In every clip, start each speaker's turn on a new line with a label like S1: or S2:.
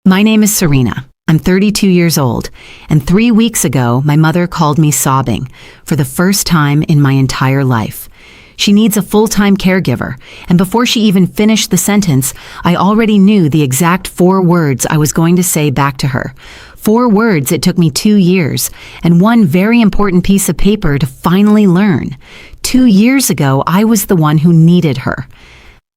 S1: My name is Serena. I'm 32 years old, and 3 weeks ago, my mother called me sobbing for the first time in my entire life. She needs a full-time caregiver, and before she even finished the sentence, I already knew the exact 4 words I was going to say back to her. 4 words it took me 2 years, and one very important piece of paper to finally learn. 2 years ago, I was the one who needed her.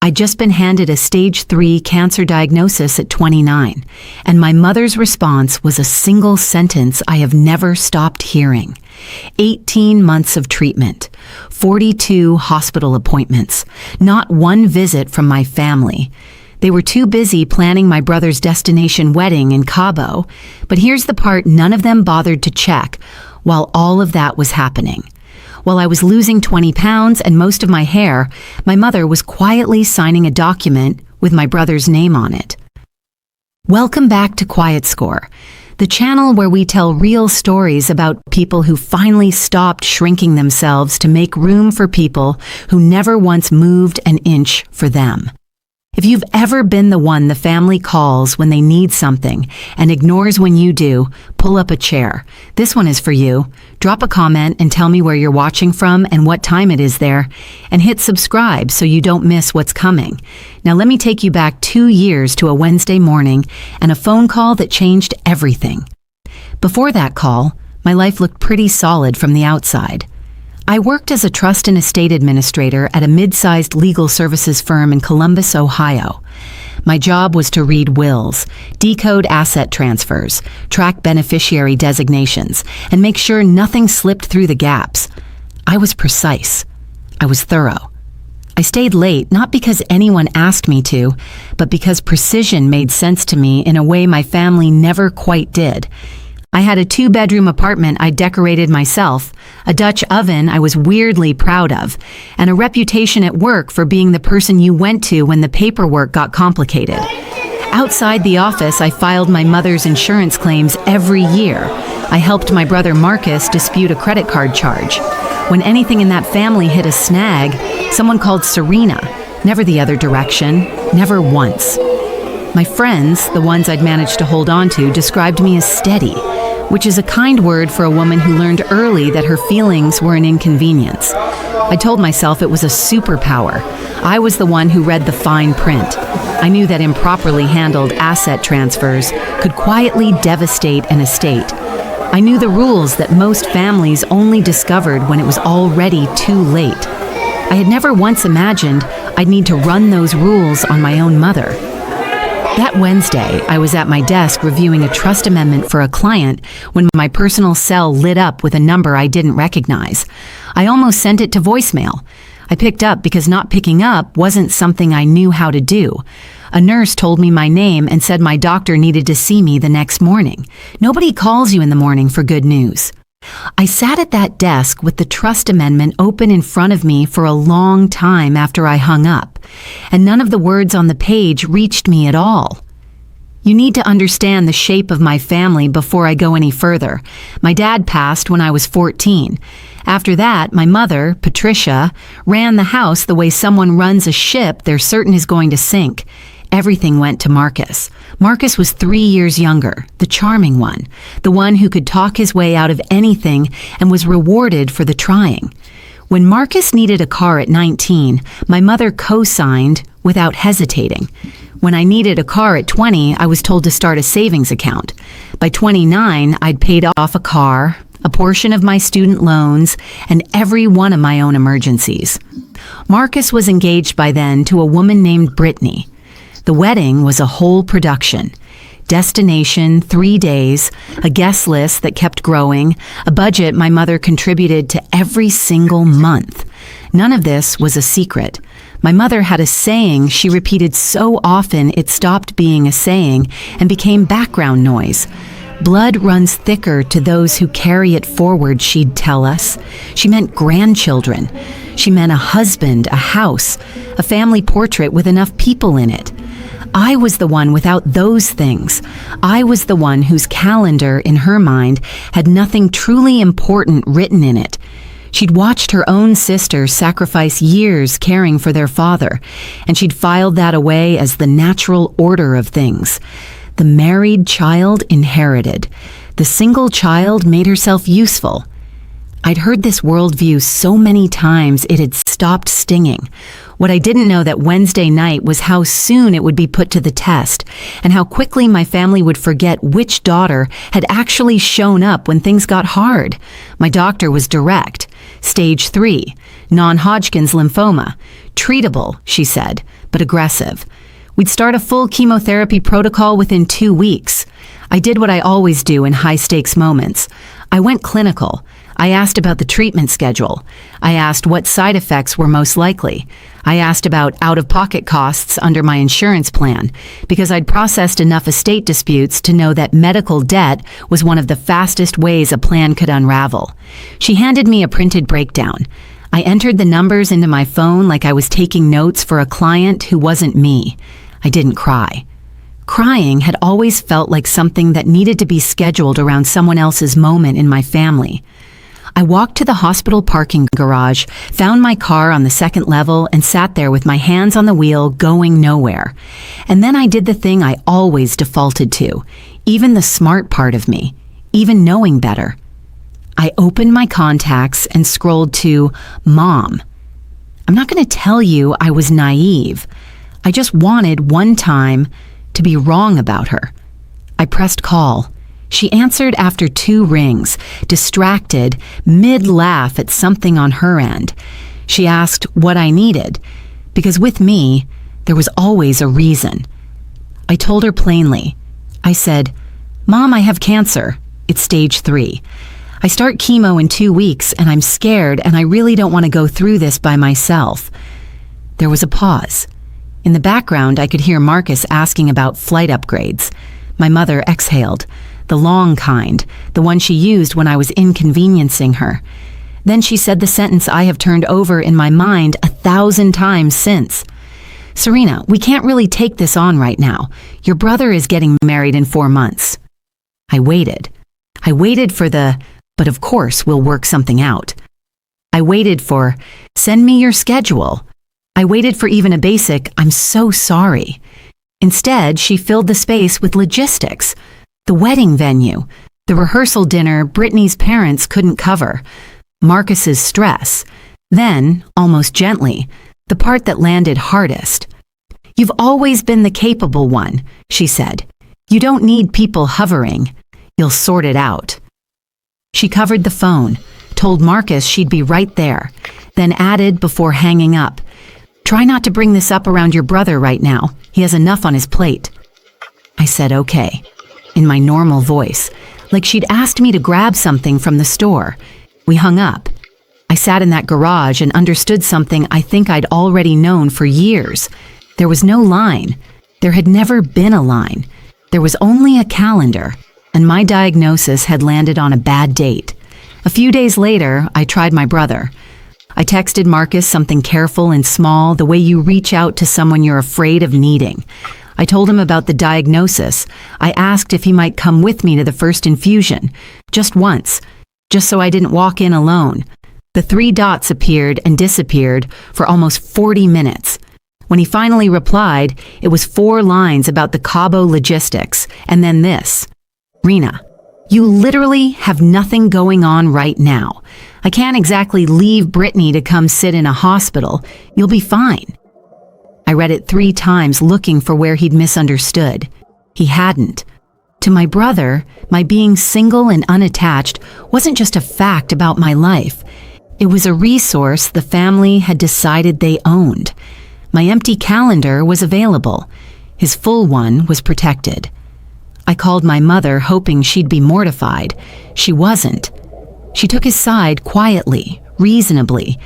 S1: I'd just been handed a stage 3 cancer diagnosis at 29, and my mother's response was a single sentence I have never stopped hearing. 18 months of treatment, 42 hospital appointments, not one visit from my family. They were too busy planning my brother's destination wedding in Cabo, but here's the part none of them bothered to check while all of that was happening. While I was losing 20 pounds and most of my hair, my mother was quietly signing a document with my brother's name on it. Welcome back to Quiet Score, the channel where we tell real stories about people who finally stopped shrinking themselves to make room for people who never once moved an inch for them. If you've ever been the one the family calls when they need something and ignores when you do, pull up a chair. This one is for you. Drop a comment and tell me where you're watching from and what time it is there, and hit subscribe so you don't miss what's coming. Now let me take you back 2 years to a Wednesday morning and a phone call that changed everything. Before that call, my life looked pretty solid from the outside. I worked as a trust and estate administrator at a mid-sized legal services firm in Columbus, Ohio. My job was to read wills, decode asset transfers, track beneficiary designations, and make sure nothing slipped through the gaps. I was precise. I was thorough. I stayed late not because anyone asked me to, but because precision made sense to me in a way my family never quite did. I had a 2-bedroom apartment I decorated myself, a Dutch oven I was weirdly proud of, and a reputation at work for being the person you went to when the paperwork got complicated. Outside the office, I filed my mother's insurance claims every year. I helped my brother Marcus dispute a credit card charge. When anything in that family hit a snag, someone called Serena, never the other direction, never once. My friends, the ones I'd managed to hold on to, described me as steady, which is a kind word for a woman who learned early that her feelings were an inconvenience. I told myself it was a superpower. I was the one who read the fine print. I knew that improperly handled asset transfers could quietly devastate an estate. I knew the rules that most families only discovered when it was already too late. I had never once imagined I'd need to run those rules on my own mother. That Wednesday, I was at my desk reviewing a trust amendment for a client when my personal cell lit up with a number I didn't recognize. I almost sent it to voicemail. I picked up because not picking up wasn't something I knew how to do. A nurse told me my name and said my doctor needed to see me the next morning. Nobody calls you in the morning for good news. I sat at that desk with the trust amendment open in front of me for a long time after I hung up, and none of the words on the page reached me at all. You need to understand the shape of my family before I go any further. My dad passed when I was 14. After that, my mother, Patricia, ran the house the way someone runs a ship they're certain is going to sink. Everything went to Marcus. Marcus was 3 years younger, the charming one, the one who could talk his way out of anything and was rewarded for the trying. When Marcus needed a car at 19, my mother co-signed without hesitating. When I needed a car at 20, I was told to start a savings account. By 29, I'd paid off a car, a portion of my student loans, and every one of my own emergencies. Marcus was engaged by then to a woman named Brittany. The wedding was a whole production. Destination, 3 days, a guest list that kept growing, a budget my mother contributed to every single month. None of this was a secret. My mother had a saying she repeated so often it stopped being a saying and became background noise. Blood runs thicker to those who carry it forward, she'd tell us. She meant grandchildren. She meant a husband, a house, a family portrait with enough people in it. I was the one without those things. I was the one whose calendar, in her mind, had nothing truly important written in it. She'd watched her own sister sacrifice years caring for their father, and she'd filed that away as the natural order of things. The married child inherited. The single child made herself useful. I'd heard this worldview so many times it had stopped stinging. What I didn't know that Wednesday night was how soon it would be put to the test, and how quickly my family would forget which daughter had actually shown up when things got hard. My doctor was direct. Stage 3, non-Hodgkin's lymphoma. Treatable, she said, but aggressive. We'd start a full chemotherapy protocol within 2 weeks. I did what I always do in high-stakes moments. I went clinical. I asked about the treatment schedule. I asked what side effects were most likely. I asked about out-of-pocket costs under my insurance plan, because I'd processed enough estate disputes to know that medical debt was one of the fastest ways a plan could unravel. She handed me a printed breakdown. I entered the numbers into my phone like I was taking notes for a client who wasn't me. I didn't cry. Crying had always felt like something that needed to be scheduled around someone else's moment in my family. I walked to the hospital parking garage, found my car on the second level, and sat there with my hands on the wheel, going nowhere. And then I did the thing I always defaulted to, even the smart part of me, even knowing better. I opened my contacts and scrolled to Mom. I'm not going to tell you I was naive. I just wanted one time to be wrong about her. I pressed call. She answered after 2 rings, distracted, mid-laugh at something on her end. She asked what I needed, because with me, there was always a reason. I told her plainly. I said, Mom, I have cancer. It's stage 3. I start chemo in 2 weeks, and I'm scared, and I really don't want to go through this by myself. There was a pause. In the background, I could hear Marcus asking about flight upgrades. My mother exhaled. The long kind, the one she used when I was inconveniencing her. Then she said the sentence I have turned over in my mind 1,000 times since. Serena, we can't really take this on right now. Your brother is getting married in 4 months. I waited. I waited for the, but of course we'll work something out. I waited for, send me your schedule. I waited for even a basic, I'm so sorry. Instead, she filled the space with logistics. The wedding venue, the rehearsal dinner Brittany's parents couldn't cover, Marcus's stress, then, almost gently, the part that landed hardest. You've always been the capable one, she said. You don't need people hovering. You'll sort it out. She covered the phone, told Marcus she'd be right there, then added before hanging up, try not to bring this up around your brother right now. He has enough on his plate. I said okay. In my normal voice, like she'd asked me to grab something from the store. We hung up. I sat in that garage and understood something I think I'd already known for years. There was no line. There had never been a line. There was only a calendar, and my diagnosis had landed on a bad date. A few days later, I tried my brother. I texted Marcus something careful and small, the way you reach out to someone you're afraid of needing. I told him about the diagnosis. I asked if he might come with me to the first infusion, just once, just so I didn't walk in alone. The 3 dots appeared and disappeared for almost 40 minutes. When he finally replied, it was 4 lines about the Cabo logistics, and then this. Rena, you literally have nothing going on right now. I can't exactly leave Brittany to come sit in a hospital. You'll be fine. I read it 3 times looking for where he'd misunderstood. He hadn't. To my brother, my being single and unattached wasn't just a fact about my life. It was a resource the family had decided they owned. My empty calendar was available. His full one was protected. I called my mother hoping she'd be mortified. She wasn't. She took his side quietly, reasonably,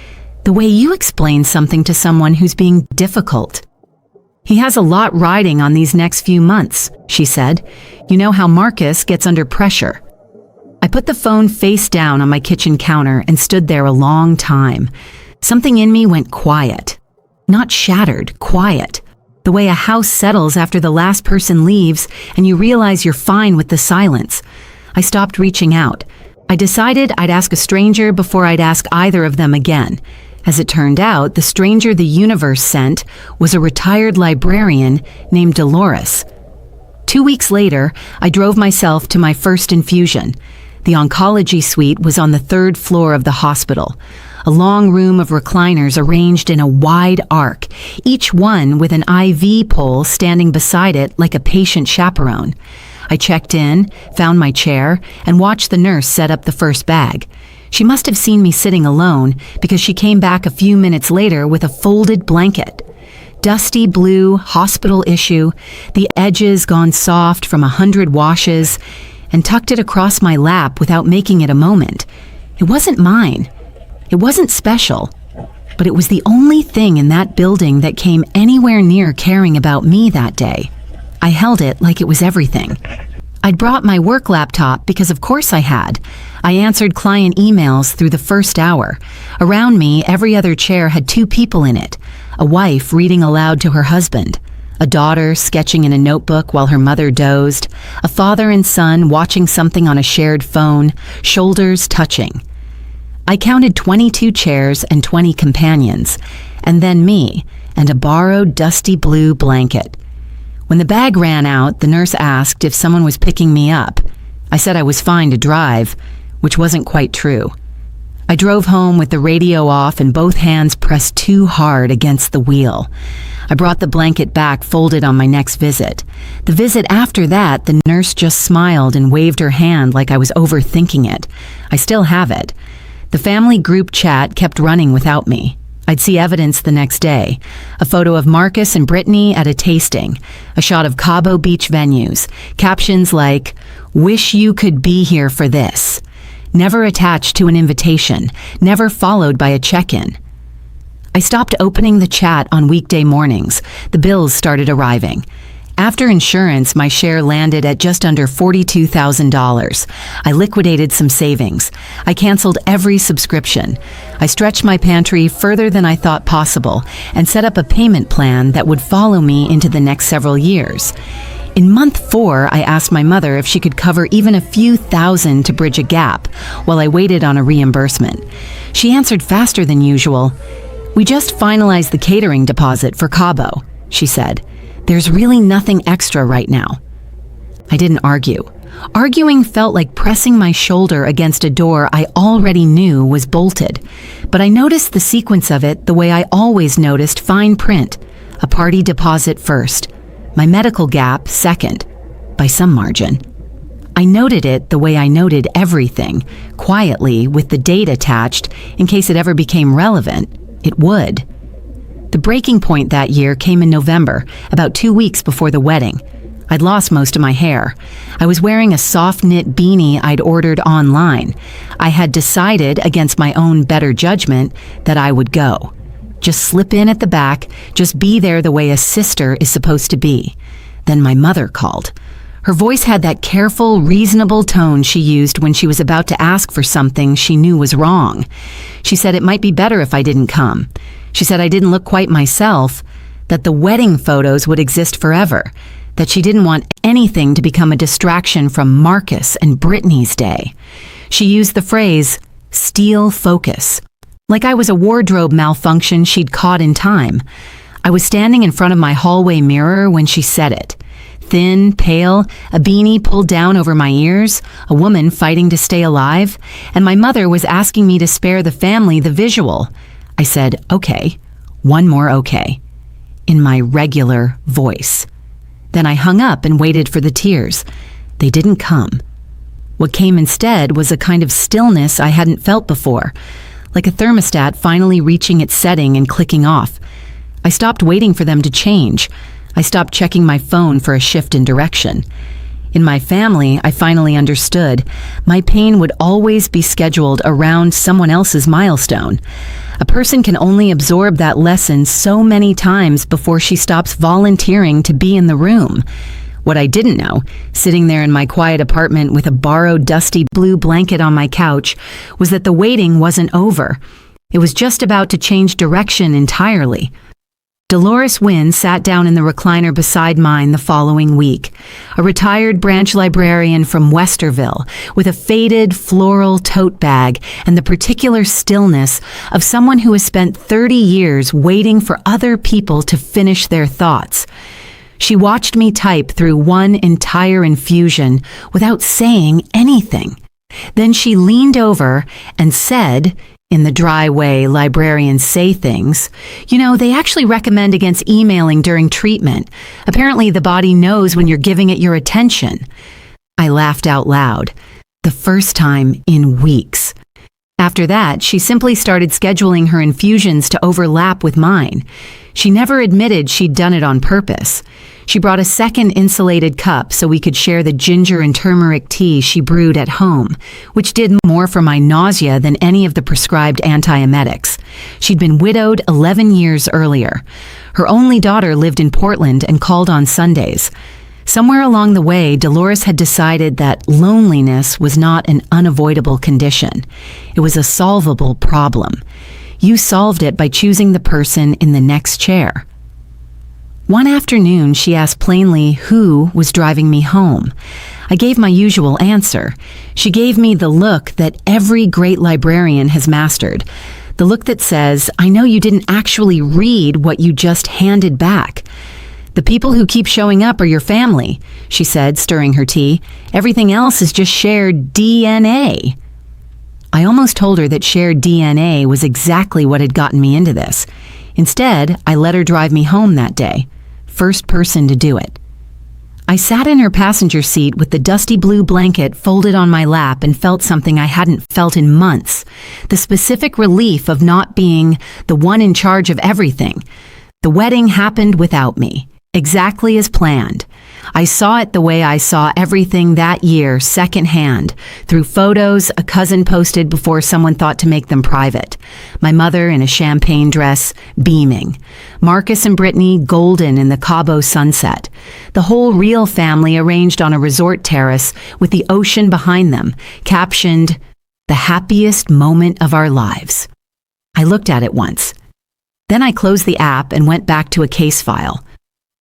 S1: the way you explain something to someone who's being difficult. He has a lot riding on these next few months, she said. You know how Marcus gets under pressure. I put the phone face down on my kitchen counter and stood there a long time. Something in me went quiet. Not shattered, quiet. The way a house settles after the last person leaves and you realize you're fine with the silence. I stopped reaching out. I decided I'd ask a stranger before I'd ask either of them again. As it turned out, the stranger the universe sent was a retired librarian named Dolores. 2 weeks later, I drove myself to my first infusion. The oncology suite was on the 3rd floor of the hospital, a long room of recliners arranged in a wide arc, each one with an IV pole standing beside it like a patient chaperone. I checked in, found my chair, and watched the nurse set up the first bag. She must have seen me sitting alone because she came back a few minutes later with a folded blanket. Dusty blue, hospital issue, the edges gone soft from 100 washes, and tucked it across my lap without making it a moment. It wasn't mine. It wasn't special, but it was the only thing in that building that came anywhere near caring about me that day. I held it like it was everything. I'd brought my work laptop because of course I had. I answered client emails through the first hour. Around me, every other chair had 2 people in it. A wife reading aloud to her husband. A daughter sketching in a notebook while her mother dozed. A father and son watching something on a shared phone, shoulders touching. I counted 22 chairs and 20 companions, and then me, and a borrowed dusty blue blanket. When the bag ran out, the nurse asked if someone was picking me up. I said I was fine to drive, which wasn't quite true. I drove home with the radio off and both hands pressed too hard against the wheel. I brought the blanket back folded on my next visit. The visit after that, the nurse just smiled and waved her hand like I was overthinking it. I still have it. The family group chat kept running without me. I'd see evidence the next day. A photo of Marcus and Brittany at a tasting. A shot of Cabo Beach venues. Captions like, "Wish you could be here for this." Never attached to an invitation. Never followed by a check-in. I stopped opening the chat on weekday mornings. The bills started arriving. After insurance, my share landed at just under $42,000. I liquidated some savings. I canceled every subscription. I stretched my pantry further than I thought possible and set up a payment plan that would follow me into the next several years. In month 4, I asked my mother if she could cover even a few thousand to bridge a gap while I waited on a reimbursement. She answered faster than usual. "We just finalized the catering deposit for Cabo," she said. "There's really nothing extra right now." I didn't argue. Arguing felt like pressing my shoulder against a door I already knew was bolted. But I noticed the sequence of it the way I always noticed fine print. A party deposit first. My medical gap second. By some margin. I noted it the way I noted everything, quietly with the date attached in case it ever became relevant. It would. The breaking point that year came in November, about 2 weeks before the wedding. I'd lost most of my hair. I was wearing a soft knit beanie I'd ordered online. I had decided, against my own better judgment, that I would go. Just slip in at the back, just be there the way a sister is supposed to be. Then my mother called. Her voice had that careful, reasonable tone she used when she was about to ask for something she knew was wrong. She said it might be better if I didn't come. She said I didn't look quite myself, that the wedding photos would exist forever, that she didn't want anything to become a distraction from Marcus and Brittany's day. She used the phrase, "steal focus," like I was a wardrobe malfunction she'd caught in time. I was standing in front of my hallway mirror when she said it. Thin, pale, a beanie pulled down over my ears, a woman fighting to stay alive, and my mother was asking me to spare the family the visual. I said, "Okay, one more okay," in my regular voice. Then I hung up and waited for the tears. They didn't come. What came instead was a kind of stillness I hadn't felt before, like a thermostat finally reaching its setting and clicking off. I stopped waiting for them to change. I stopped checking my phone for a shift in direction. In my family, I finally understood. My pain would always be scheduled around someone else's milestone. A person can only absorb that lesson so many times before she stops volunteering to be in the room. What I didn't know, sitting there in my quiet apartment with a borrowed dusty blue blanket on my couch, was that the waiting wasn't over. It was just about to change direction entirely. Dolores Wynn sat down in the recliner beside mine the following week, a retired branch librarian from Westerville with a faded floral tote bag and the particular stillness of someone who has spent 30 years waiting for other people to finish their thoughts. She watched me type through one entire infusion without saying anything. Then she leaned over and said, in the dry way librarians say things, they actually recommend against emailing during treatment. Apparently the body knows when you're giving it your attention. I laughed out loud. The first time in weeks. After that, she simply started scheduling her infusions to overlap with mine. She never admitted she'd done it on purpose. She brought a second insulated cup so we could share the ginger and turmeric tea she brewed at home, which did more for my nausea than any of the prescribed antiemetics. She'd been widowed 11 years earlier. Her only daughter lived in Portland and called on Sundays. Somewhere along the way, Dolores had decided that loneliness was not an unavoidable condition. It was a solvable problem. You solved it by choosing the person in the next chair. One afternoon, she asked plainly who was driving me home. I gave my usual answer. She gave me the look that every great librarian has mastered. The look that says, I know you didn't actually read what you just handed back. The people who keep showing up are your family, she said, stirring her tea. Everything else is just shared DNA. I almost told her that shared DNA was exactly what had gotten me into this. Instead, I let her drive me home that day. First person to do it. I sat in her passenger seat with the dusty blue blanket folded on my lap and felt something I hadn't felt in months. The specific relief of not being the one in charge of everything. The wedding happened without me. Exactly as planned. I saw it the way I saw everything that year, secondhand, through photos a cousin posted before someone thought to make them private. My mother in a champagne dress, beaming. Marcus and Brittany golden in the Cabo sunset. The whole real family arranged on a resort terrace with the ocean behind them, captioned, "The happiest moment of our lives." I looked at it once. Then I closed the app and went back to a case file.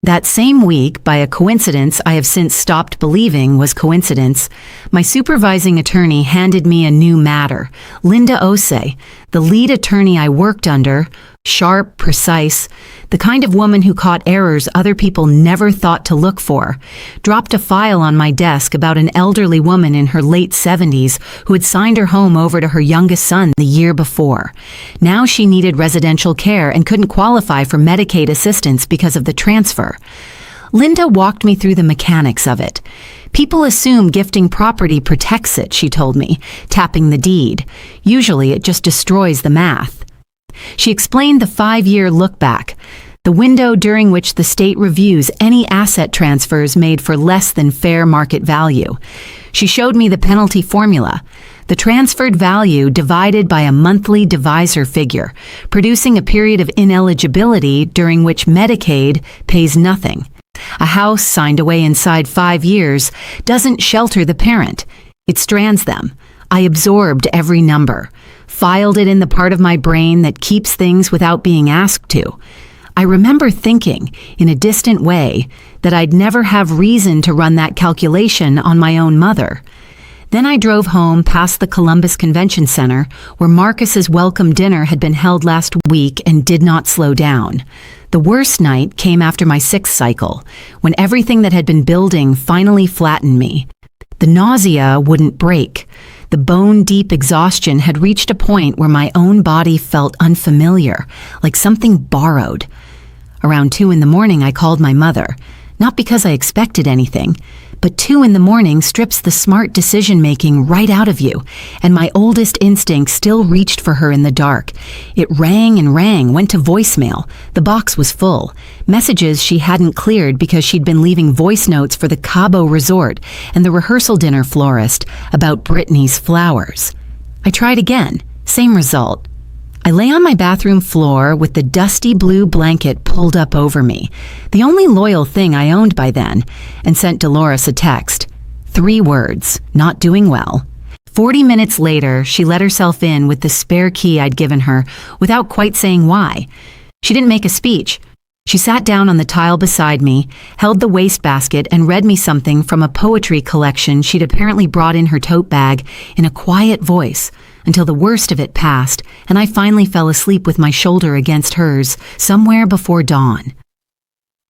S1: That same week, by a coincidence I have since stopped believing was coincidence, my supervising attorney handed me a new matter. Linda Osei, the lead attorney I worked under, sharp, precise, the kind of woman who caught errors other people never thought to look for, dropped a file on my desk about an elderly woman in her late 70s who had signed her home over to her youngest son the year before. Now she needed residential care and couldn't qualify for Medicaid assistance because of the transfer. Linda walked me through the mechanics of it. People assume gifting property protects it, she told me, tapping the deed. Usually it just destroys the math. She explained the 5-year look-back, the window during which the state reviews any asset transfers made for less than fair market value. She showed me the penalty formula, the transferred value divided by a monthly divisor figure, producing a period of ineligibility during which Medicaid pays nothing. A house signed away inside 5 years doesn't shelter the parent. It strands them. I absorbed every number, filed it in the part of my brain that keeps things without being asked to. I remember thinking, in a distant way, that I'd never have reason to run that calculation on my own mother. Then I drove home past the Columbus Convention Center, where Marcus's welcome dinner had been held last week and did not slow down. The worst night came after my 6th cycle, when everything that had been building finally flattened me. The nausea wouldn't break. The bone-deep exhaustion had reached a point where my own body felt unfamiliar, like something borrowed. Around 2 in the morning, I called my mother, not because I expected anything, but 2 in the morning strips the smart decision-making right out of you, and my oldest instinct still reached for her in the dark. It rang and rang, went to voicemail. The box was full. Messages she hadn't cleared because she'd been leaving voice notes for the Cabo Resort and the rehearsal dinner florist about Brittany's flowers. I tried again. Same result. I lay on my bathroom floor with the dusty blue blanket pulled up over me, the only loyal thing I owned by then, and sent Dolores a text. 3 words, not doing well. 40 minutes later, she let herself in with the spare key I'd given her without quite saying why. She didn't make a speech. She sat down on the tile beside me, held the wastebasket, and read me something from a poetry collection she'd apparently brought in her tote bag in a quiet voice, until the worst of it passed, and I finally fell asleep with my shoulder against hers somewhere before dawn.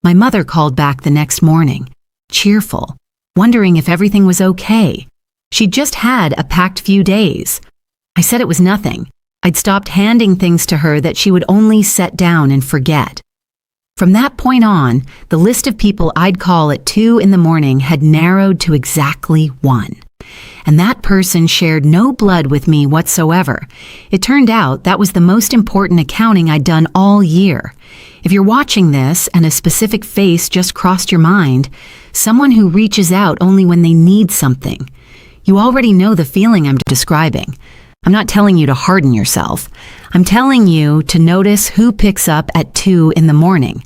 S1: My mother called back the next morning, cheerful, wondering if everything was okay. She'd just had a packed few days. I said it was nothing. I'd stopped handing things to her that she would only set down and forget. From that point on, the list of people I'd call at 2 in the morning had narrowed to exactly one. And that person shared no blood with me whatsoever. It turned out that was the most important accounting I'd done all year. If you're watching this and a specific face just crossed your mind, someone who reaches out only when they need something. You already know the feeling I'm describing. I'm not telling you to harden yourself. I'm telling you to notice who picks up at 2 in the morning.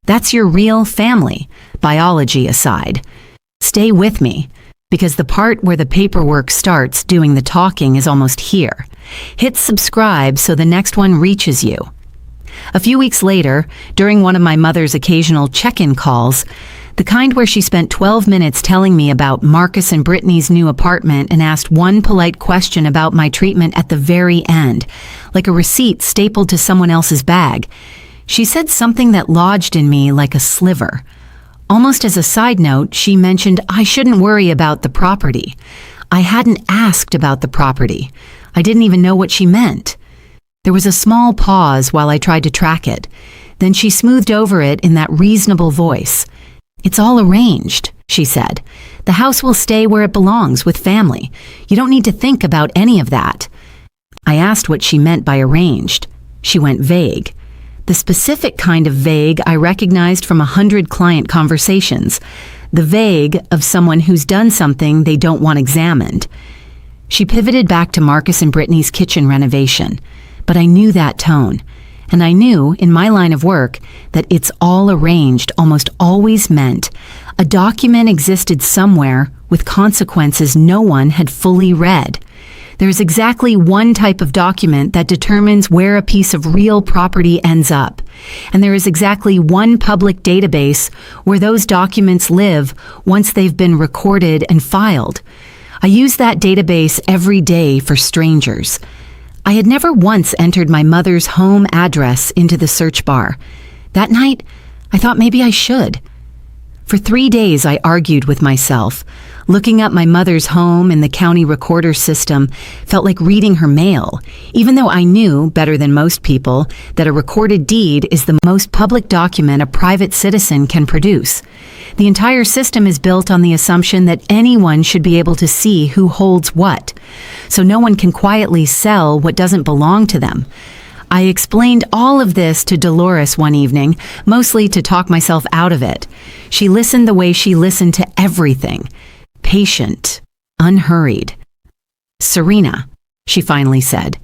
S1: That's your real family, biology aside. Stay with me, because the part where the paperwork starts doing the talking is almost here. Hit subscribe so the next one reaches you. A few weeks later, during one of my mother's occasional check-in calls, the kind where she spent 12 minutes telling me about Marcus and Brittany's new apartment and asked one polite question about my treatment at the very end, like a receipt stapled to someone else's bag, she said something that lodged in me like a sliver. Almost as a side note, she mentioned I shouldn't worry about the property. I hadn't asked about the property. I didn't even know what she meant. There was a small pause while I tried to track it. Then she smoothed over it in that reasonable voice. "It's all arranged," she said. "The house will stay where it belongs with family. You don't need to think about any of that." I asked what she meant by arranged. She went vague. The specific kind of vague I recognized from 100 client conversations. The vague of someone who's done something they don't want examined. She pivoted back to Marcus and Brittany's kitchen renovation. But I knew that tone. And I knew, in my line of work, that "it's all arranged" almost always meant a document existed somewhere with consequences no one had fully read. There's exactly one type of document that determines where a piece of real property ends up. And there is exactly one public database where those documents live once they've been recorded and filed. I use that database every day for strangers. I had never once entered my mother's home address into the search bar. That night, I thought maybe I should. For 3 days, I argued with myself. Looking up my mother's home in the county recorder system felt like reading her mail, even though I knew, better than most people, that a recorded deed is the most public document a private citizen can produce. The entire system is built on the assumption that anyone should be able to see who holds what, so no one can quietly sell what doesn't belong to them. I explained all of this to Dolores one evening, mostly to talk myself out of it. She listened the way she listened to everything. Patient, unhurried. "Serena," she finally said,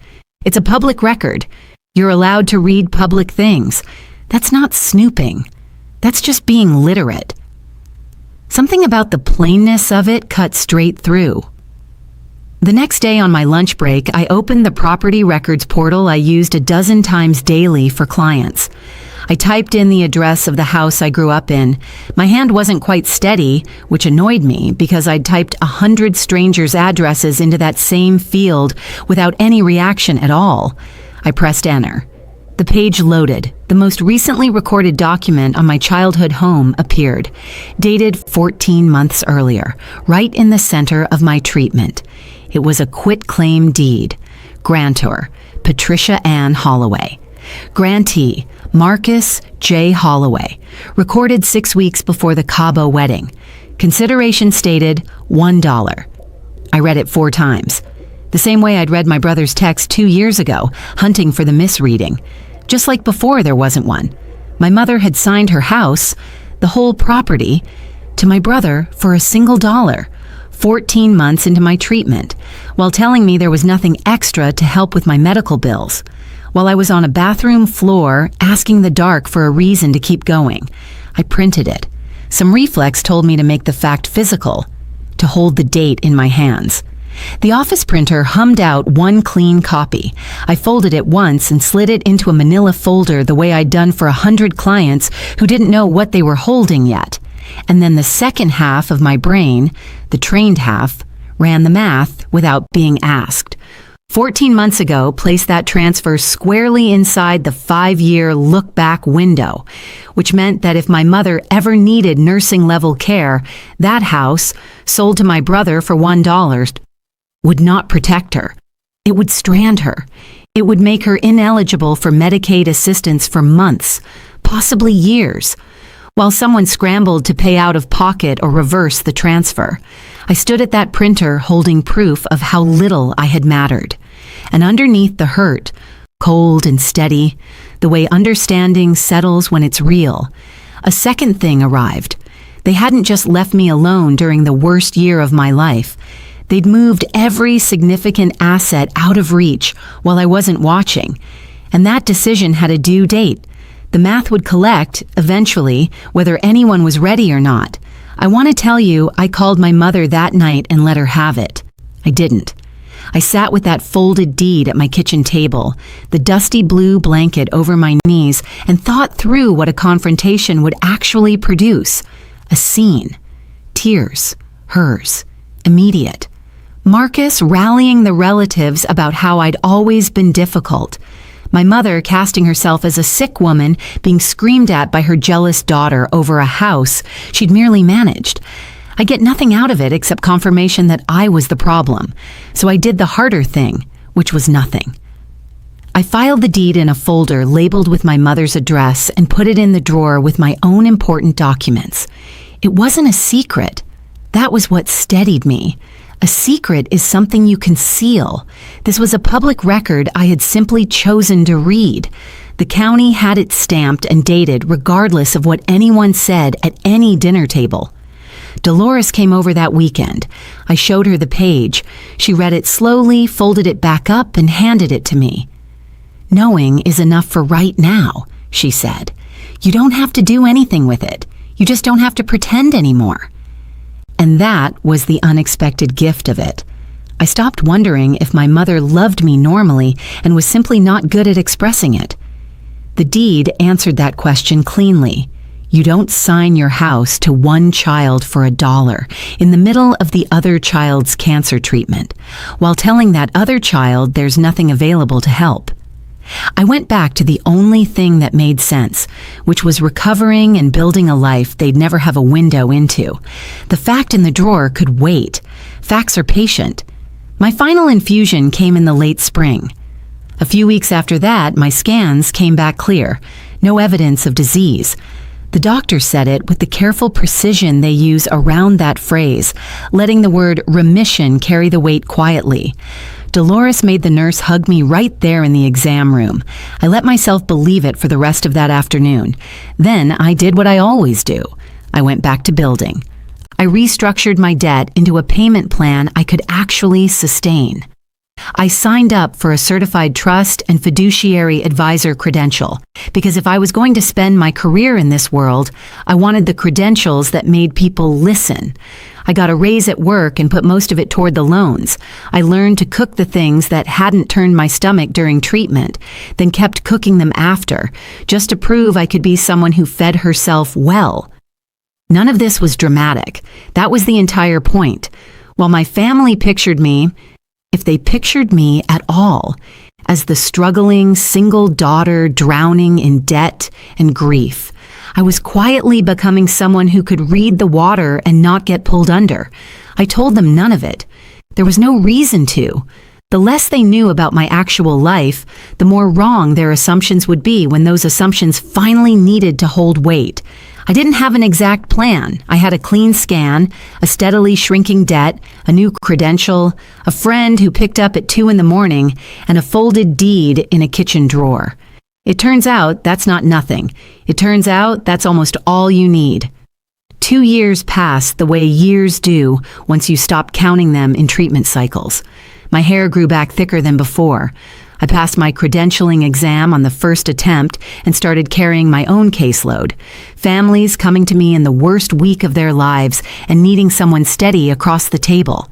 S1: "it's a public record. You're allowed to read public things. That's not snooping. That's just being literate." Something about the plainness of it cut straight through. The next day on my lunch break, I opened the property records portal I used a dozen times daily for clients. I typed in the address of the house I grew up in. My hand wasn't quite steady, which annoyed me because I'd typed 100 strangers' addresses into that same field without any reaction at all. I pressed enter. The page loaded. The most recently recorded document on my childhood home appeared, dated 14 months earlier, right in the center of my treatment. It was a quitclaim deed. Grantor, Patricia Ann Holloway. Grantee, Marcus J. Holloway. Recorded 6 weeks before the Cabo wedding. Consideration stated $1. I read it 4 times. The same way I'd read my brother's text 2 years ago, hunting for the misreading. Just like before there wasn't one. My mother had signed her house, the whole property, to my brother for a single $1, 14 months into my treatment, while telling me there was nothing extra to help with my medical bills. While I was on a bathroom floor asking the dark for a reason to keep going, I printed it. Some reflex told me to make the fact physical, to hold the date in my hands. The office printer hummed out one clean copy. I folded it once and slid it into a manila folder the way I'd done for 100 clients who didn't know what they were holding yet. And then the second half of my brain, the trained half, ran the math without being asked. 14 months ago placed that transfer squarely inside the 5-year look-back window, which meant that if my mother ever needed nursing-level care, that house, sold to my brother for $1, would not protect her. It would strand her. It would make her ineligible for Medicaid assistance for months, possibly years. While someone scrambled to pay out of pocket or reverse the transfer, I stood at that printer holding proof of how little I had mattered. And underneath the hurt, cold and steady, the way understanding settles when it's real, a second thing arrived. They hadn't just left me alone during the worst year of my life. They'd moved every significant asset out of reach while I wasn't watching. And that decision had a due date. The math would collect, eventually, whether anyone was ready or not. I want to tell you, I called my mother that night and let her have it. I didn't. I sat with that folded deed at my kitchen table, the dusty blue blanket over my knees, and thought through what a confrontation would actually produce. A scene. Tears. Hers. Immediate. Marcus rallying the relatives about how I'd always been difficult. My mother casting herself as a sick woman being screamed at by her jealous daughter over a house she'd merely managed. I get nothing out of it except confirmation that I was the problem, so I did the harder thing, which was nothing. I filed the deed in a folder labeled with my mother's address and put it in the drawer with my own important documents. It wasn't a secret. That was what steadied me. A secret is something you conceal. This was a public record I had simply chosen to read. The county had it stamped and dated regardless of what anyone said at any dinner table. Dolores came over that weekend. I showed her the page. She read it slowly, folded it back up, and handed it to me. "Knowing is enough for right now," she said. "You don't have to do anything with it. You just don't have to pretend anymore." And that was the unexpected gift of it. I stopped wondering if my mother loved me normally and was simply not good at expressing it. The deed answered that question cleanly. You don't sign your house to one child for $1 in the middle of the other child's cancer treatment, while telling that other child there's nothing available to help. I went back to the only thing that made sense, which was recovering and building a life they'd never have a window into. The fact in the drawer could wait. Facts are patient. My final infusion came in the late spring. A few weeks after that, my scans came back clear. No evidence of disease. The doctor said it with the careful precision they use around that phrase, letting the word remission carry the weight quietly. Dolores made the nurse hug me right there in the exam room. I let myself believe it for the rest of that afternoon. Then I did what I always do. I went back to building. I restructured my debt into a payment plan I could actually sustain. I signed up for a certified trust and fiduciary advisor credential because if I was going to spend my career in this world, I wanted the credentials that made people listen. I got a raise at work and put most of it toward the loans. I learned to cook the things that hadn't turned my stomach during treatment, then kept cooking them after, just to prove I could be someone who fed herself well. None of this was dramatic. That was the entire point. While my family pictured me, if they pictured me at all, as the struggling single daughter drowning in debt and grief, I was quietly becoming someone who could read the water and not get pulled under. I told them none of it. There was no reason to. The less they knew about my actual life, the more wrong their assumptions would be when those assumptions finally needed to hold weight. I didn't have an exact plan. I had a clean scan, a steadily shrinking debt, a new credential, a friend who picked up at 2 a.m, and a folded deed in a kitchen drawer. It turns out that's not nothing. It turns out that's almost all you need. 2 years passed the way years do once you stop counting them in treatment cycles. My hair grew back thicker than before. I passed my credentialing exam on the first attempt and started carrying my own caseload. Families coming to me in the worst week of their lives and needing someone steady across the table.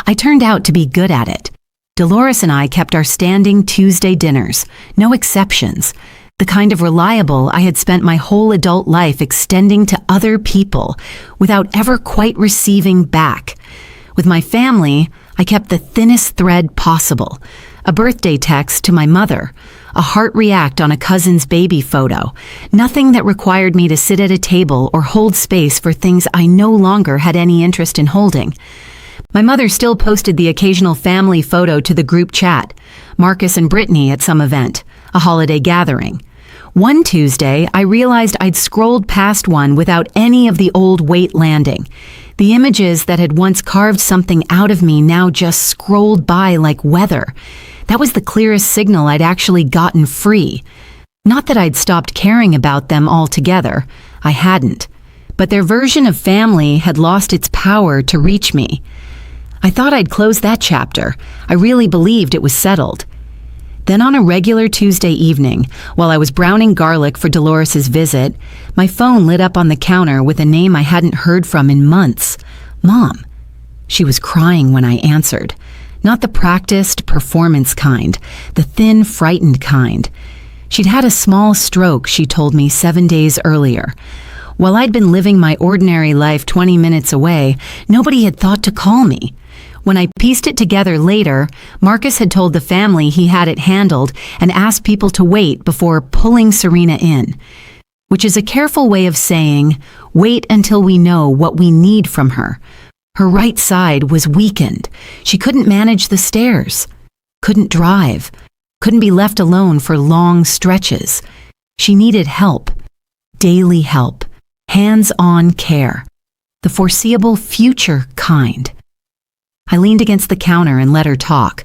S1: I turned out to be good at it. Dolores and I kept our standing Tuesday dinners, no exceptions. The kind of reliable I had spent my whole adult life extending to other people without ever quite receiving back. With my family, I kept the thinnest thread possible. A birthday text to my mother, a heart react on a cousin's baby photo, nothing that required me to sit at a table or hold space for things I no longer had any interest in holding. My mother still posted the occasional family photo to the group chat, Marcus and Brittany at some event, a holiday gathering. One Tuesday, I realized I'd scrolled past one without any of the old weight landing. The images that had once carved something out of me now just scrolled by like weather. That was the clearest signal I'd actually gotten free. Not that I'd stopped caring about them altogether. I hadn't. But their version of family had lost its power to reach me. I thought I'd closed that chapter. I really believed it was settled. Then on a regular Tuesday evening, while I was browning garlic for Dolores's visit, my phone lit up on the counter with a name I hadn't heard from in months. Mom. She was crying when I answered. Not the practiced, performance kind, the thin, frightened kind. She'd had a small stroke, she told me 7 days earlier. While I'd been living my ordinary life 20 minutes away, nobody had thought to call me. When I pieced it together later, Marcus had told the family he had it handled and asked people to wait before pulling Serena in, which is a careful way of saying, wait until we know what we need from her. Her right side was weakened. She couldn't manage the stairs, couldn't drive, couldn't be left alone for long stretches. She needed help, daily help, hands-on care, the foreseeable future kind. I leaned against the counter and let her talk,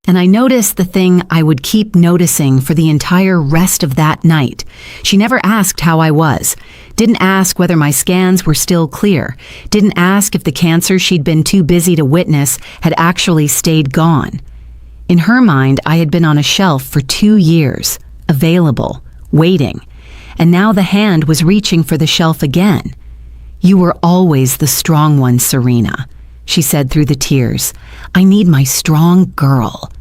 S1: and I noticed the thing I would keep noticing for the entire rest of that night. She never asked how I was, didn't ask whether my scans were still clear, didn't ask if the cancer she'd been too busy to witness had actually stayed gone. In her mind, I had been on a shelf for 2 years, available, waiting, and now the hand was reaching for the shelf again. You were always the strong one, Serena, she said through the tears. I need my strong girl.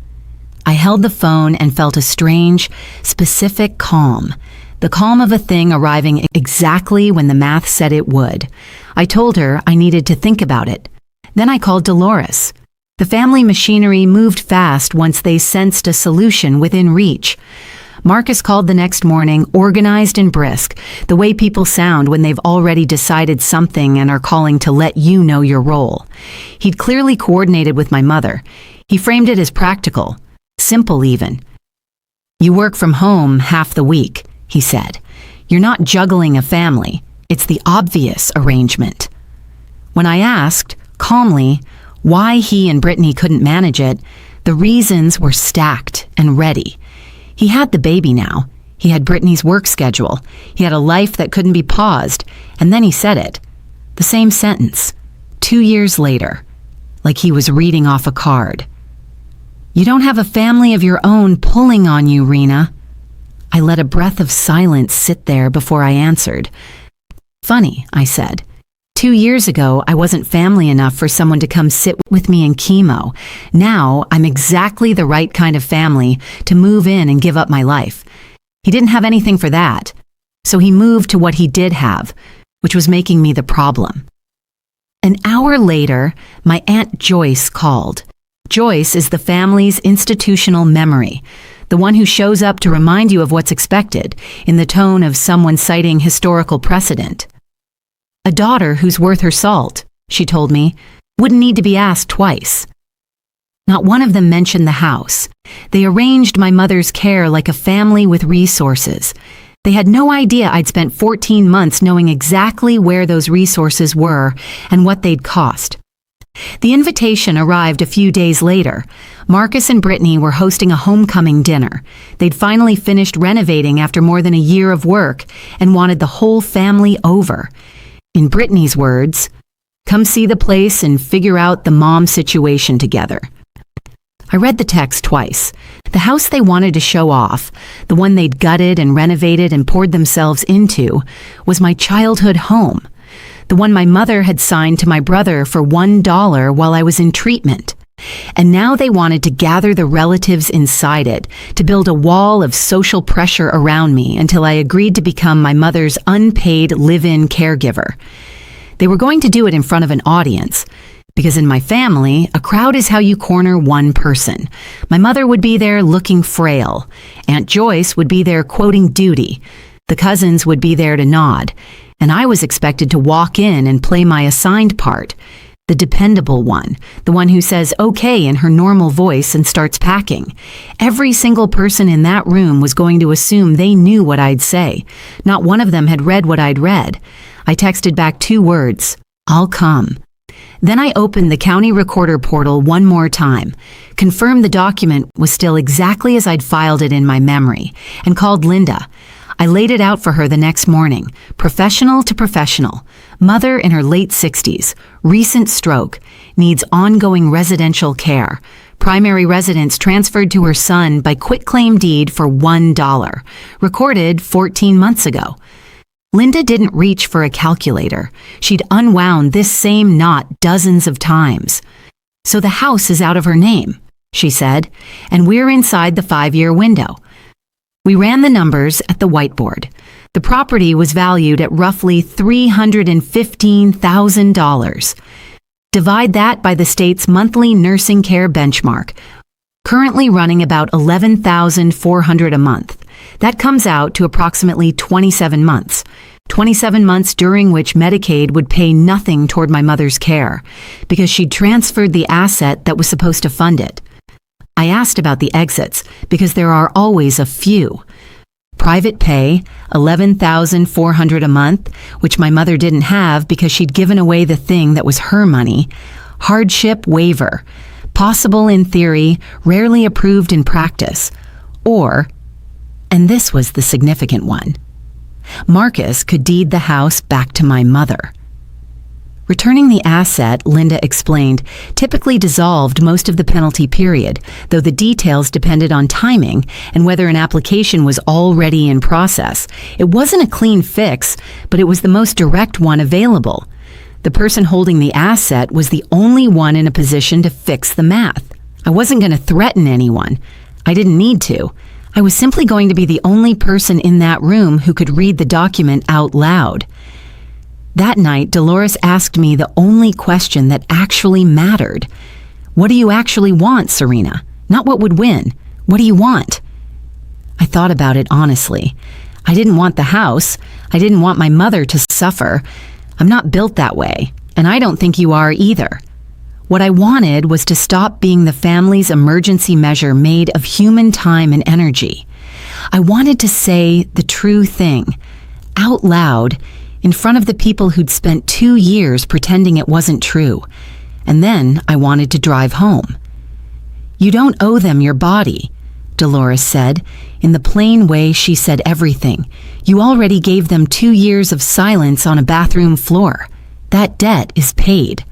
S1: I held the phone and felt a strange, specific calm, the calm of a thing arriving exactly when the math said it would. I told her I needed to think about it. Then I called Dolores. The family machinery moved fast once they sensed a solution within reach. Marcus called the next morning, organized and brisk, the way people sound when they've already decided something and are calling to let you know your role. He'd clearly coordinated with my mother. He framed it as practical, simple even. You work from home half the week, he said. You're not juggling a family. It's the obvious arrangement. When I asked, calmly, why he and Brittany couldn't manage it, the reasons were stacked and ready. He had the baby now. He had Brittany's work schedule. He had a life that couldn't be paused. And then he said it. The same sentence. 2 years later. Like he was reading off a card. You don't have a family of your own pulling on you, Rena. I let a breath of silence sit there before I answered. Funny, I said. 2 years ago, I wasn't family enough for someone to come sit with me in chemo. Now, I'm exactly the right kind of family to move in and give up my life. He didn't have anything for that, so he moved to what he did have, which was making me the problem. An hour later, my Aunt Joyce called. Joyce is the family's institutional memory, the one who shows up to remind you of what's expected, in the tone of someone citing historical precedent. A daughter who's worth her salt, she told me, wouldn't need to be asked twice. Not one of them mentioned the house. They arranged my mother's care like a family with resources. They had no idea I'd spent 14 months knowing exactly where those resources were and what they'd cost. The invitation arrived a few days later. Marcus and Brittany were hosting a homecoming dinner. They'd finally finished renovating after more than a year of work and wanted the whole family over. In Brittany's words, come see the place and figure out the mom situation together. I read the text twice. The house they wanted to show off, the one they'd gutted and renovated and poured themselves into, was my childhood home. The one my mother had signed to my brother for $1 while I was in treatment. And now they wanted to gather the relatives inside it, to build a wall of social pressure around me until I agreed to become my mother's unpaid live-in caregiver. They were going to do it in front of an audience. Because in my family, a crowd is how you corner one person. My mother would be there looking frail. Aunt Joyce would be there quoting duty. The cousins would be there to nod. And I was expected to walk in and play my assigned part. The dependable one, the one who says okay in her normal voice and starts packing. Every single person in that room was going to assume they knew what I'd say. Not one of them had read what I'd read. I texted back 2 words, "I'll come." Then I opened the county recorder portal one more time, confirmed the document was still exactly as I'd filed it in my memory, and called Linda. I laid it out for her the next morning, professional to professional. Mother in her late 60s, recent stroke, needs ongoing residential care. Primary residence transferred to her son by quitclaim deed for $1, recorded 14 months ago. Linda didn't reach for a calculator. She'd unwound this same knot dozens of times. "So the house is out of her name," she said, "and we're inside the 5-year window." We ran the numbers at the whiteboard. The property was valued at roughly $315,000. Divide that by the state's monthly nursing care benchmark, currently running about $11,400 a month. That comes out to approximately 27 months. 27 months during which Medicaid would pay nothing toward my mother's care, because she'd transferred the asset that was supposed to fund it. I asked about the exits, because there are always a few. Private pay, $11,400 a month, which my mother didn't have because she'd given away the thing that was her money. Hardship waiver, possible in theory, rarely approved in practice. Or, and this was the significant one, Marcus could deed the house back to my mother. Returning the asset, Linda explained, typically dissolved most of the penalty period, though the details depended on timing and whether an application was already in process. It wasn't a clean fix, but it was the most direct one available. The person holding the asset was the only one in a position to fix the math. I wasn't going to threaten anyone. I didn't need to. I was simply going to be the only person in that room who could read the document out loud. That night, Dolores asked me the only question that actually mattered. "What do you actually want, Serena? Not what would win. What do you want?" I thought about it honestly. I didn't want the house. I didn't want my mother to suffer. I'm not built that way, and I don't think you are either. What I wanted was to stop being the family's emergency measure made of human time and energy. I wanted to say the true thing, out loud, in front of the people who'd spent 2 years pretending it wasn't true. And then I wanted to drive home. "You don't owe them your body," Dolores said, in the plain way she said everything. "You already gave them 2 years of silence on a bathroom floor. That debt is paid."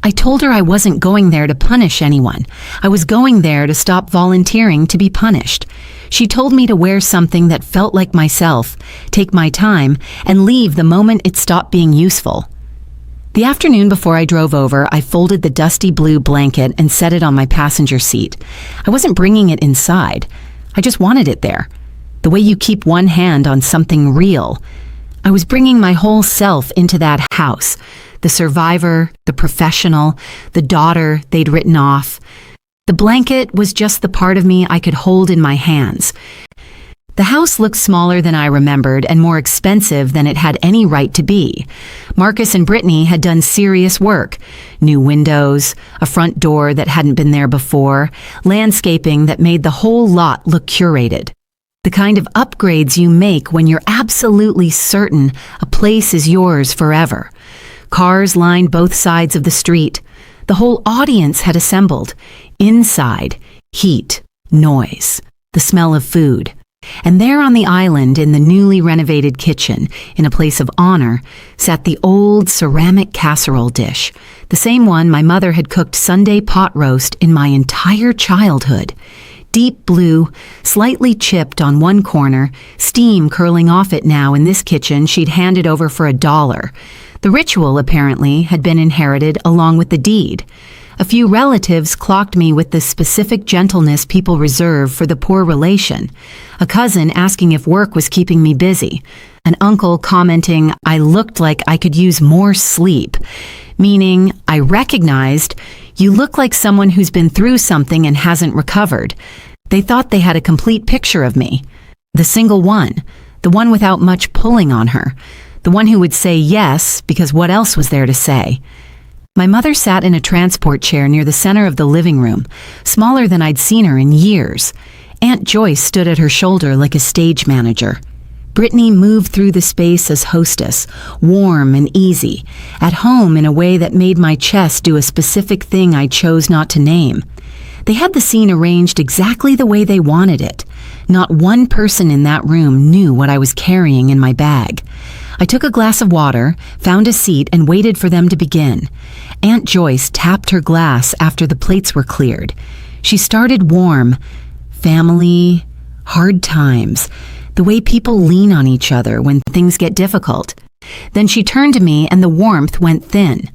S1: I told her I wasn't going there to punish anyone. I was going there to stop volunteering to be punished. She told me to wear something that felt like myself, take my time, and leave the moment it stopped being useful. The afternoon before I drove over, I folded the dusty blue blanket and set it on my passenger seat. I wasn't bringing it inside. I just wanted it there. The way you keep one hand on something real. I was bringing my whole self into that house. The survivor, the professional, the daughter they'd written off. The blanket was just the part of me I could hold in my hands. The house looked smaller than I remembered and more expensive than it had any right to be. Marcus and Brittany had done serious work. New windows, a front door that hadn't been there before, landscaping that made the whole lot look curated. The kind of upgrades you make when you're absolutely certain a place is yours forever. Cars lined both sides of the street. The whole audience had assembled. Inside, heat, noise, the smell of food. And there on the island in the newly renovated kitchen, in a place of honor, sat the old ceramic casserole dish, the same one my mother had cooked Sunday pot roast in my entire childhood. Deep blue, slightly chipped on one corner, steam curling off it now in this kitchen she'd handed over for $1. The ritual, apparently, had been inherited along with the deed. A few relatives clocked me with the specific gentleness people reserve for the poor relation. A cousin asking if work was keeping me busy. An uncle commenting I looked like I could use more sleep. meaning I recognized, "You look like someone who's been through something and hasn't recovered." They thought they had a complete picture of me. The single one, the one without much pulling on her, the one who would say yes because what else was there to say? My mother sat in a transport chair near the center of the living room, smaller than I'd seen her in years. Aunt Joyce stood at her shoulder like a stage manager. Brittany moved through the space as hostess, warm and easy, at home in a way that made my chest do a specific thing I chose not to name. They had the scene arranged exactly the way they wanted it. Not one person in that room knew what I was carrying in my bag. I took a glass of water, found a seat, and waited for them to begin. Aunt Joyce tapped her glass after the plates were cleared. She started warm. Family, hard times, the way people lean on each other when things get difficult. Then she turned to me and the warmth went thin.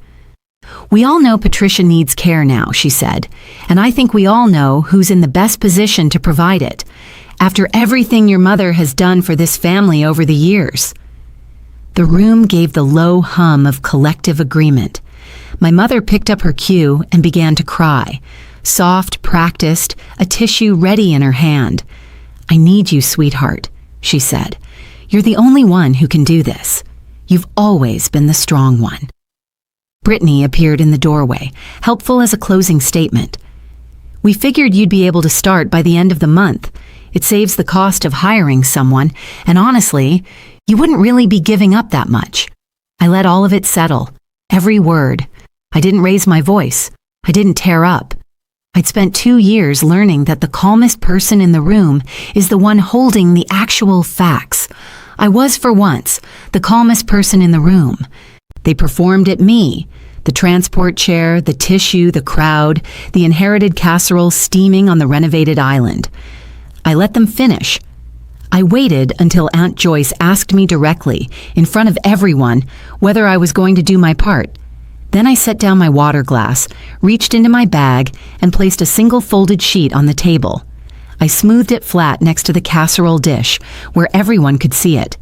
S1: "We all know Patricia needs care now," she said, "and I think we all know who's in the best position to provide it, after everything your mother has done for this family over the years." The room gave the low hum of collective agreement. My mother picked up her cue and began to cry, soft, practiced, a tissue ready in her hand. "I need you, sweetheart," she said. "You're the only one who can do this. You've always been the strong one." Brittany appeared in the doorway, helpful as a closing statement. "We figured you'd be able to start by the end of the month. It saves the cost of hiring someone, and honestly, you wouldn't really be giving up that much." I let all of it settle, every word. I didn't raise my voice. I didn't tear up. I'd spent 2 years learning that the calmest person in the room is the one holding the actual facts. I was, for once, the calmest person in the room. They performed at me. The transport chair, the tissue, the crowd, the inherited casserole steaming on the renovated island. I let them finish. I waited until Aunt Joyce asked me directly, in front of everyone, whether I was going to do my part. Then I set down my water glass, reached into my bag, and placed a single folded sheet on the table. I smoothed it flat next to the casserole dish, where everyone could see it.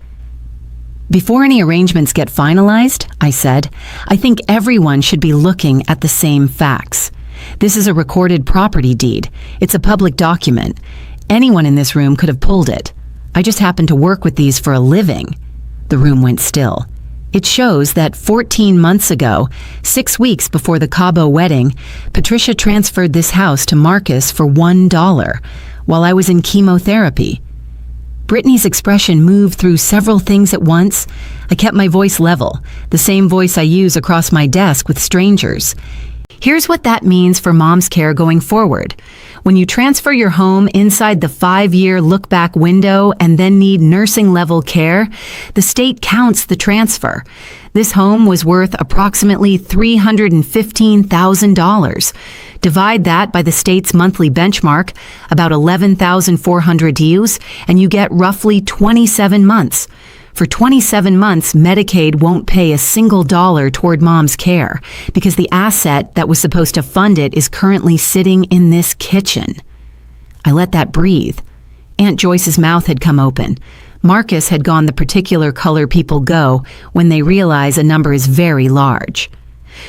S1: "Before any arrangements get finalized," I said, "I think everyone should be looking at the same facts. This is a recorded property deed. It's a public document. Anyone in this room could have pulled it. I just happen to work with these for a living." The room went still. "It shows that 14 months ago, 6 weeks before the Cabo wedding, Patricia transferred this house to Marcus for $1 while I was in chemotherapy." Brittany's expression moved through several things at once. I kept my voice level, the same voice I use across my desk with strangers. "Here's what that means for mom's care going forward. When you transfer your home inside the 5-year look-back window and then need nursing-level care, the state counts the transfer. This home was worth approximately $315,000. Divide that by the state's monthly benchmark, about 11,400 ewes, and you get roughly 27 months. For 27 months, Medicaid won't pay a single dollar toward mom's care because the asset that was supposed to fund it is currently sitting in this kitchen." I let that breathe. Aunt Joyce's mouth had come open. Marcus had gone the particular color people go when they realize a number is very large.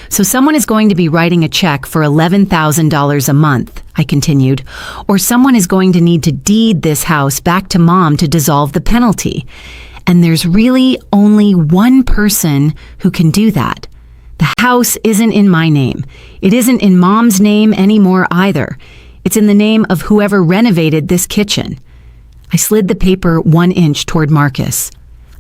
S1: "So someone is going to be writing a check for $11,000 a month," I continued, "or someone is going to need to deed this house back to mom to dissolve the penalty. And there's really only one person who can do that. The house isn't in my name. It isn't in mom's name anymore either. It's in the name of whoever renovated this kitchen." I slid the paper 1 inch toward Marcus.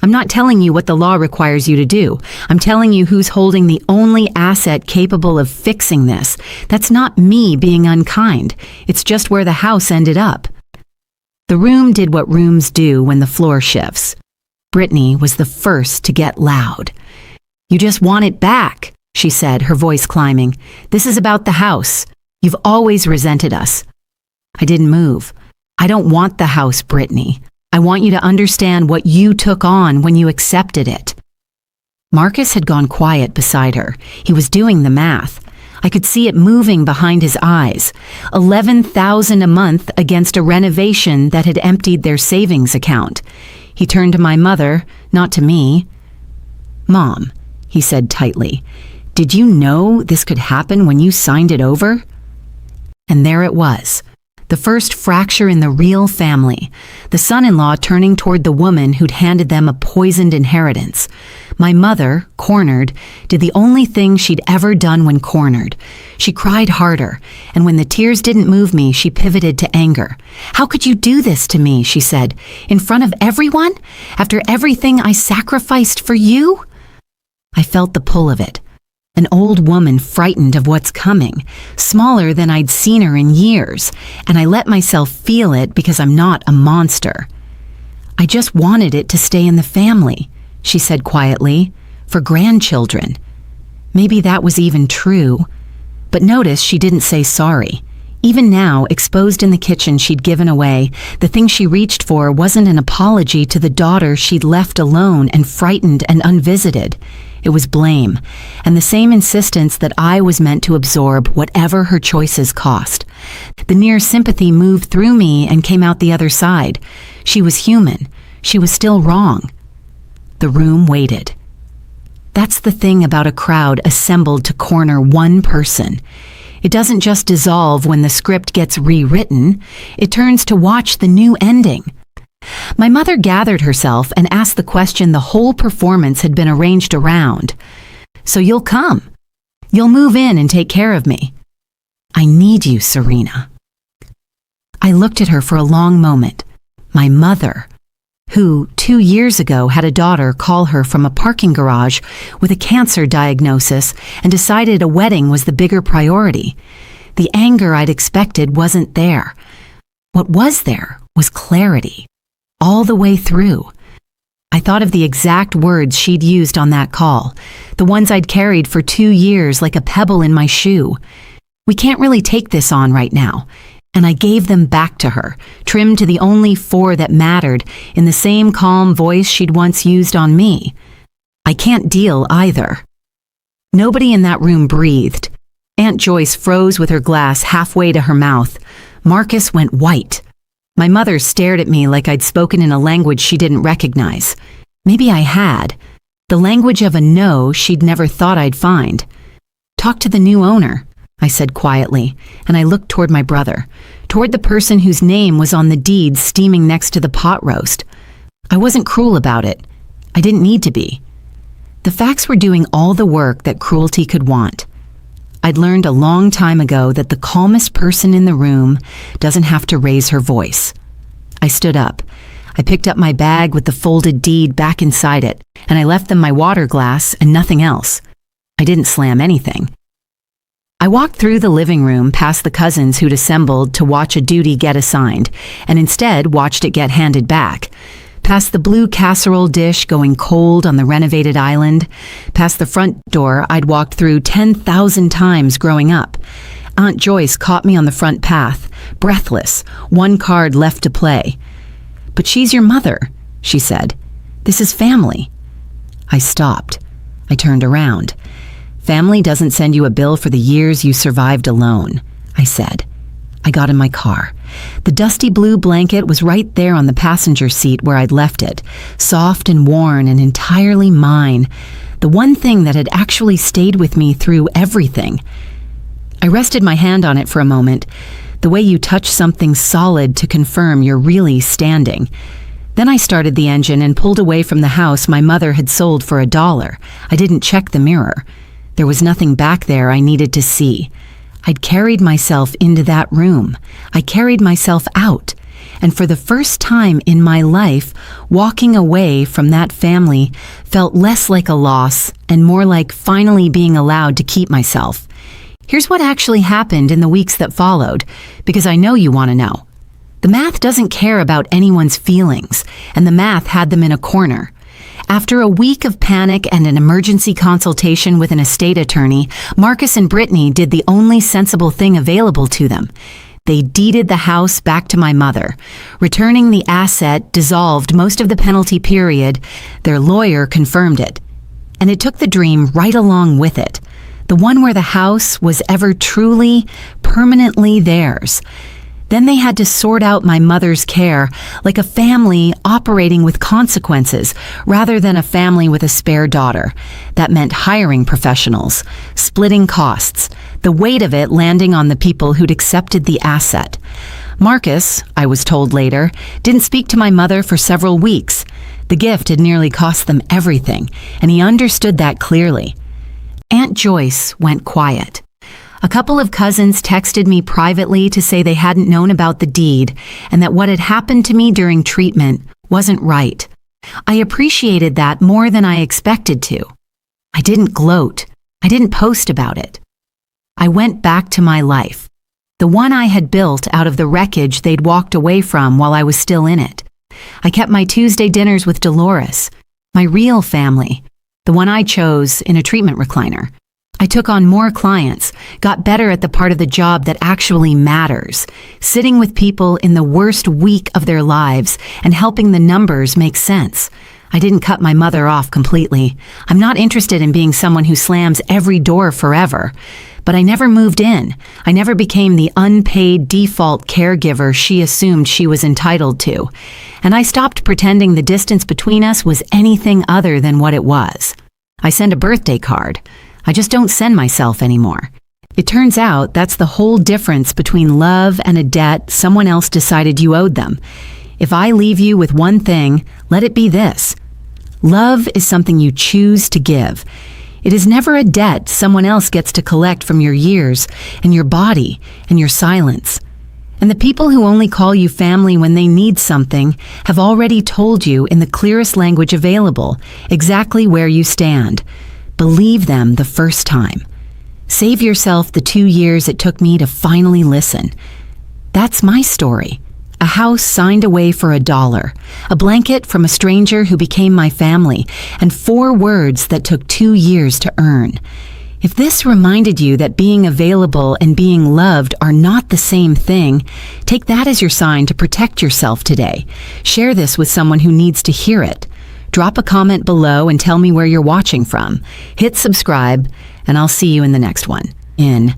S1: "I'm not telling you what the law requires you to do. I'm telling you who's holding the only asset capable of fixing this. That's not me being unkind. It's just where the house ended up." The room did what rooms do when the floor shifts. Brittany was the first to get loud. "You just want it back," she said, her voice climbing. "This is about the house. You've always resented us." I didn't move. "I don't want the house, Brittany. I want you to understand what you took on when you accepted it." Marcus had gone quiet beside her. He was doing the math. I could see it moving behind his eyes. 11,000 a month against a renovation that had emptied their savings account. He turned to my mother, not to me. "Mom," he said tightly, Did you know this could happen when you signed it over?" And there it was. The first fracture in the real family, the son-in-law turning toward the woman who'd handed them a poisoned inheritance. My mother, cornered, did the only thing she'd ever done when cornered. She cried harder, and when the tears didn't move me, she pivoted to anger. "How could you do this to me?" she said. "In front of everyone? After everything I sacrificed for you?" I felt the pull of it. An old woman frightened of what's coming, smaller than I'd seen her in years, and I let myself feel it because I'm not a monster. "I just wanted it to stay in the family," she said quietly, "for grandchildren." Maybe that was even true. But notice she didn't say sorry. Even now, exposed in the kitchen she'd given away, the thing she reached for wasn't an apology to the daughter she'd left alone and frightened and unvisited. It was blame, and the same insistence that I was meant to absorb whatever her choices cost. The near sympathy moved through me and came out the other side. She was human. She was still wrong. The room waited. That's the thing about a crowd assembled to corner one person. It doesn't just dissolve when the script gets rewritten. It turns to watch the new ending. My mother gathered herself and asked the question the whole performance had been arranged around. "So you'll come? You'll move in and take care of me?" "I need you, Serena." I looked at her for a long moment. My mother, who 2 years ago had a daughter call her from a parking garage with a cancer diagnosis and decided a wedding was the bigger priority. The anger I'd expected wasn't there. What was there was clarity. All the way through. I thought of the exact words she'd used on that call, the ones I'd carried for 2 years like a pebble in my shoe. "We can't really take this on right now." And I gave them back to her, trimmed to the only 4 that mattered, in the same calm voice she'd once used on me. "I can't deal either." Nobody in that room breathed. Aunt Joyce froze with her glass halfway to her mouth. Marcus went white. My mother stared at me like I'd spoken in a language she didn't recognize. Maybe I had. The language of a no she'd never thought I'd find. "Talk to the new owner," I said quietly, and I looked toward my brother, toward the person whose name was on the deed steaming next to the pot roast. I wasn't cruel about it. I didn't need to be. The facts were doing all the work that cruelty could want. I'd learned a long time ago that the calmest person in the room doesn't have to raise her voice. I stood up. I picked up my bag with the folded deed back inside it, and I left them my water glass and nothing else. I didn't slam anything. I walked through the living room past the cousins who'd assembled to watch a duty get assigned, and instead watched it get handed back. Past the blue casserole dish going cold on the renovated island, past the front door I'd walked through 10,000 times growing up. Aunt Joyce caught me on the front path, breathless, one card left to play. "But she's your mother," she said. "This is family." I stopped. I turned around. "Family doesn't send you a bill for the years you survived alone," I said. I got in my car. The dusty blue blanket was right there on the passenger seat where I'd left it, soft and worn and entirely mine, the one thing that had actually stayed with me through everything. I rested my hand on it for a moment, the way you touch something solid to confirm you're really standing. Then I started the engine and pulled away from the house my mother had sold for $1. I didn't check the mirror. There was nothing back there I needed to see. I'd carried myself into that room. I carried myself out. And for the first time in my life, walking away from that family felt less like a loss and more like finally being allowed to keep myself. Here's what actually happened in the weeks that followed, because I know you want to know. The math doesn't care about anyone's feelings, and the math had them in a corner. After a week of panic and an emergency consultation with an estate attorney, Marcus and Brittany did the only sensible thing available to them. They deeded the house back to my mother. Returning the asset dissolved most of the penalty period. Their lawyer confirmed it. And it took the dream right along with it. The one where the house was ever truly, permanently theirs. Then they had to sort out my mother's care like a family operating with consequences rather than a family with a spare daughter. That meant hiring professionals, splitting costs, the weight of it landing on the people who'd accepted the asset. Marcus, I was told later, didn't speak to my mother for several weeks. The gift had nearly cost them everything, and he understood that clearly. Aunt Joyce went quiet. A couple of cousins texted me privately to say they hadn't known about the deed and that what had happened to me during treatment wasn't right. I appreciated that more than I expected to. I didn't gloat. I didn't post about it. I went back to my life, the one I had built out of the wreckage they'd walked away from while I was still in it. I kept my Tuesday dinners with Dolores, my real family, the one I chose in a treatment recliner. I took on more clients, got better at the part of the job that actually matters, sitting with people in the worst week of their lives and helping the numbers make sense. I didn't cut my mother off completely. I'm not interested in being someone who slams every door forever. But I never moved in. I never became the unpaid default caregiver she assumed she was entitled to. And I stopped pretending the distance between us was anything other than what it was. I send a birthday card. I just don't send myself anymore. It turns out that's the whole difference between love and a debt someone else decided you owed them. If I leave you with one thing, let it be this. Love is something you choose to give. It is never a debt someone else gets to collect from your years and your body and your silence. And the people who only call you family when they need something have already told you in the clearest language available exactly where you stand. Believe them the first time. Save yourself the 2 years it took me to finally listen. That's my story. A house signed away for $1, a blanket from a stranger who became my family, and 4 words that took 2 years to earn. If this reminded you that being available and being loved are not the same thing, take that as your sign to protect yourself today. Share this with someone who needs to hear it. Drop a comment below and tell me where you're watching from. Hit subscribe, and I'll see you in the next one. In